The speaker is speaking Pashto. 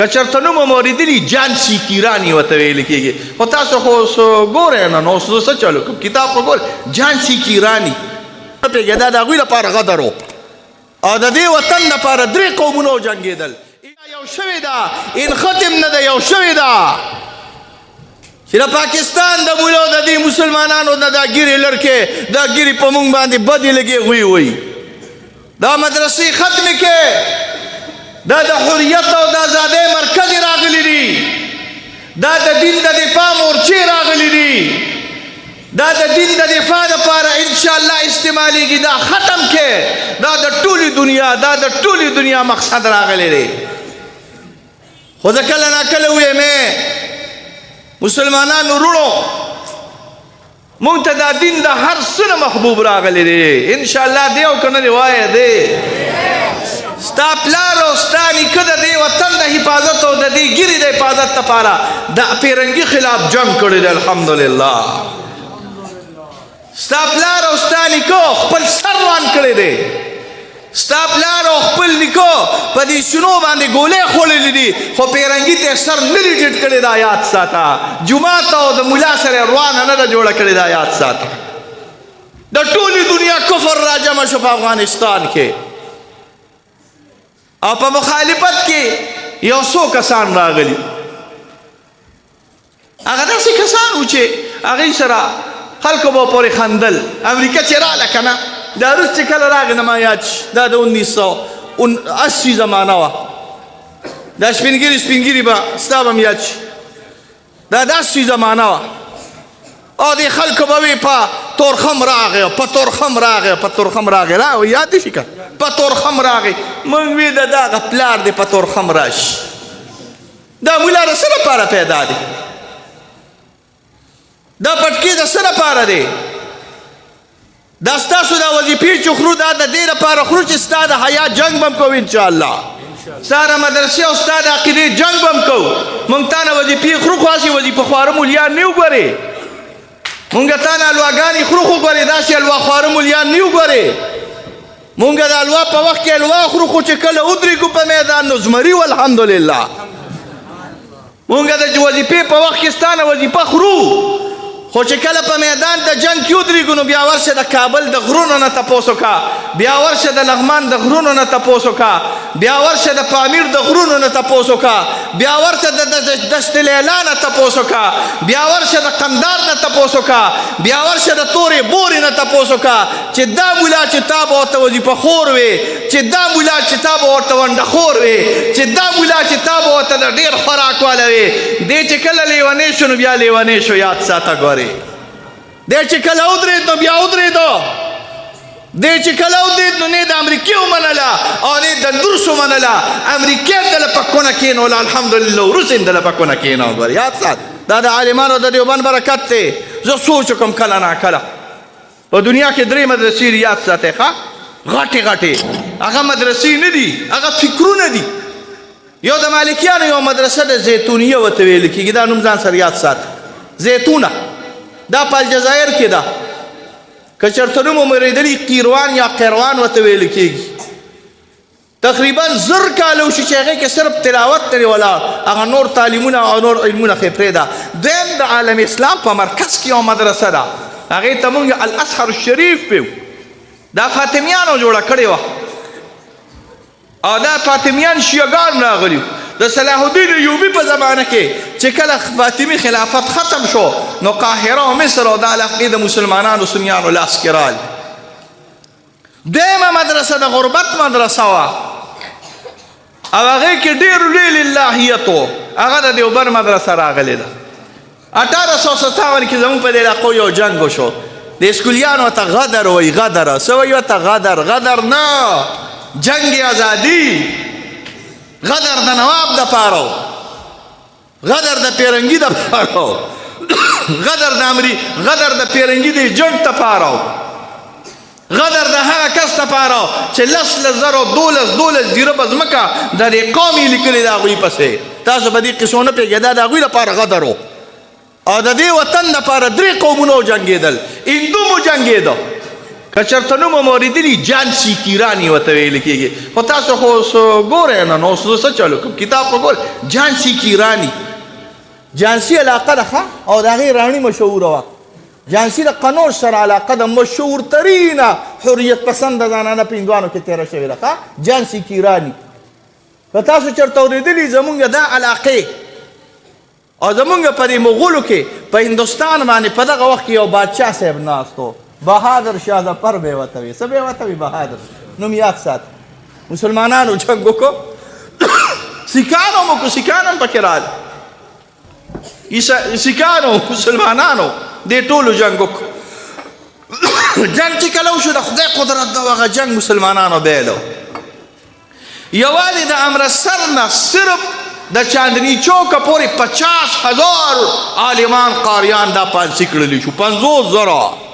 که چېرته نوم مو اورېدلي جانسي کیراني ورته ویل کېږي خو تاسو خو اوس ګورئ نه نو اوس زه څه چلو کوم کتاب خو ګورئ جانسي کیراني نه پوهېږې دا د هغوی لپاره غدر و او د دې وطن لپاره 3 قومونه وجنګېدل یو شوې ده ان ختم نه ده یو شوې ده چې د پاکستان د مولو د دې مسلمانانو نه دا ګیرې لړکې دا ګیرې په مونږ باندې بدې لګې غوي وي دا مدرسې ختمې کې دا د حریت او د ازادۍ مرکز راغلی دي دا د دین د دفاع مورچې راغلی دي دا د دین د دفاع لپاره انشاءالله استعمالیږي دا ختم کې دا د ټولې دنیا دا د ټولې دنیا مقصد راغلی دی خو زه کله ناکله ویمې مسلمانانو وروڼو مونږ ته دا دین د هر څه نه محبوب راغلی دی انشاءالله دی او که نه دی وایه دی ستا پلار او ستا نیکه د دې وطن د حفاظت او د دې ګیرې د حفاظت لپاره د پیرنګي خلاف جنګ کړی دی الحمدلله ستا پلار او ستا نیکه خپل سر روان کړی دی ستا پلار او خپل نیکه په دې شنو باندې ګولۍ خوړلې دي خو پیرنګي ته سر نه دی ټیټ کړی دا یاد ساته جومات او د ملا سره روانه نه ده جوړه کړې دا یاد ساته د ټولې دنیا کفر راجمع شو په افغانستان کې او په مخالفت کې یو څو کسان راغلي هغه داسې کسان وو چې هغوی سره خلکو به پورې خندل امریکا چې راله که نه دا روس چې کله راغی نه ما یاد شي دا د 1980 زمانه وه دا سپینګیري به ستا به م یاد شي دا داسې زمانه وه او دې خلکو به وي په تورخم راغی په تورخم راغی په تورخم راغی را یاد دې شي که په تورخم راغی موږ وی د دغه پلار دې په تورخم راشي دا مولا د څه لپاره پیدا دی دا پټکي د څه لپاره دی دا ستاسو دا وظیفې چې خورو دا د دې لپاره خورو چې ستا د حیا جنګ به م کوو انشاءالله ستا د مدرسې او ستا د عقیدې جنګ به م کوو مونږ تا نه وظیفې خورو خو هسې وظیفه خواره مولیان نه وګورې مونږ تا نه الواګانې خورو خو ګورې داسې الوا خواره مولیان نه وګورې مونږ د الوا په وخت کې الوا خورو خو چې کله ودرېږو په میدان نو زمري و الحمدلله مونږ د وظیفې په وخت کې ستا نه وظیفه خورو خو چې کله په میدان د جنګ کې ودرېږو نو بیا ورشه د کابل د غرونو نه تپوس وکړه بیا ورشه د لغمان د غرونو نه تپوس وکړه بیا ورشه د پامیر د غرونو نه تپوس وکړه بیا ورشه د دشت لیلا نه تپوس وکړه بیا ورشه د قندار نه تپوس وکړه بیا ورشه د تورې بورې نه تپوس وکړه چې دا مولا چې تا به ورته وظیفه خور وې چې دا مولا چې تا به ورته ونډه خور وې چې دا مولا چې تا به ورته د ډېر خوراک واله وې دی چې کله لیونی شو نو بیا لیونی شو یاد ساته ګورې دی چې کله ودرېد نو بیا ودرېدو دی چې کله ودرېد نو نه د امریکې ومنله او نه د روس ومنله امریکې هم دله په کونه کېنوله الحمدلله روس هم دله په کونه کېنو ګوره یاد سات دا د عالمانو د دیوبند برکت دی زه سوچ وکړم کله ناکله په دنیا کې 3 مدرسې یاد ساتئ ښه غټې غټې هغه مدرسې نه دي هغه فکرونه دي یو د مالکیانو یو مدرسه د زیتونیه ورته ویل کېږي دا نوم ځان سره یاد ساته زیتونه دا په الجزایر کې ده که چېرته نوم مو اورېدلي قیروان یا قیروان ورته ویل کېږي تقریبا 1000 کاله وشي چې هغې کې صرف تلاوت لري ولاړ هغه نور تعلیمونه او نور علمونه خې پرېږده دویم د عالم اسلام په مرکز کې یوه مدرسه ده هغې ته مونږ الازهر الشریف ویو دا فاطمیانو جوړه کړې وه او دا فاطمیان شیعګان راغلي د صلاح الدین ایوبي په زمانه کې چې کله فاطمي خلافت ختم شو نو قاهره او مصر او د علاقې د مسلمانانو سنیانو لاس کې راغلي دویمه مدرسه د غربت مدرسه وه او هغې کې ډېر لوی للهیت و هغه د دیوبند مدرسه راغلې ده 1857 کې زموږ په دې علاقو یو جنګ وشو د اسکولیانو ته غدر وایي غدر څه وایي ورته غدر نه جنگ ازادي غدر د نواب د پاره غدر د پیرنګي د پاره غدر د پیرنګي د جنګ ته پاره غدر د هغه کس ته پاره چې 10 زیره په ځمکه د دې قوم یې لیکلي د هغوی پسې تاسو په دې قصو نه پوهېږئ دا د هغوی لپاره غدر و او د دې وطن لپاره 3 قومونه وجنګېدل هندو مو جنګېده که چېرته نوم مو اورېدلي جانسي کیراني ورته ویل کېږي خو تاسو خو اوس ګورئ نه نو اوس زه څه چلو کوم کتاب خو ګورئ جانسي کیراني جانسي علاقه ده ښه او د هغې راني مشهوره وه جانسي د قنوج سره علاقه ده مشهور ترینه حریت پسنده زنانه په هندوانو کې تېره شوې ده ښه جانسي کیراني که تاسو چېرته اورېدلي زمونږ دا علاقې او زمونږ په دې مغولو کې په هندوستان باندې په دغه وخت کې یو بادشاه صاحب ناست و بهادر شاه ظفر به یې ورته وي څه به یې ورته وي بهادر نوم یاد سات مسلمانانو جنګ وکړو سیکانو مو کو سیکان هم پکې راغلل سیکانو مسلمانانو دې ټولو جنګ وکړو جنګ چې کله وشو د خدای قدرت ده هغه جنګ مسلمانانو بیلو یوازې د امرتسر نه صرف د چاندني چوکه پورې 50,000 عالمان قاریان دا پانسي کړلی شو 50,000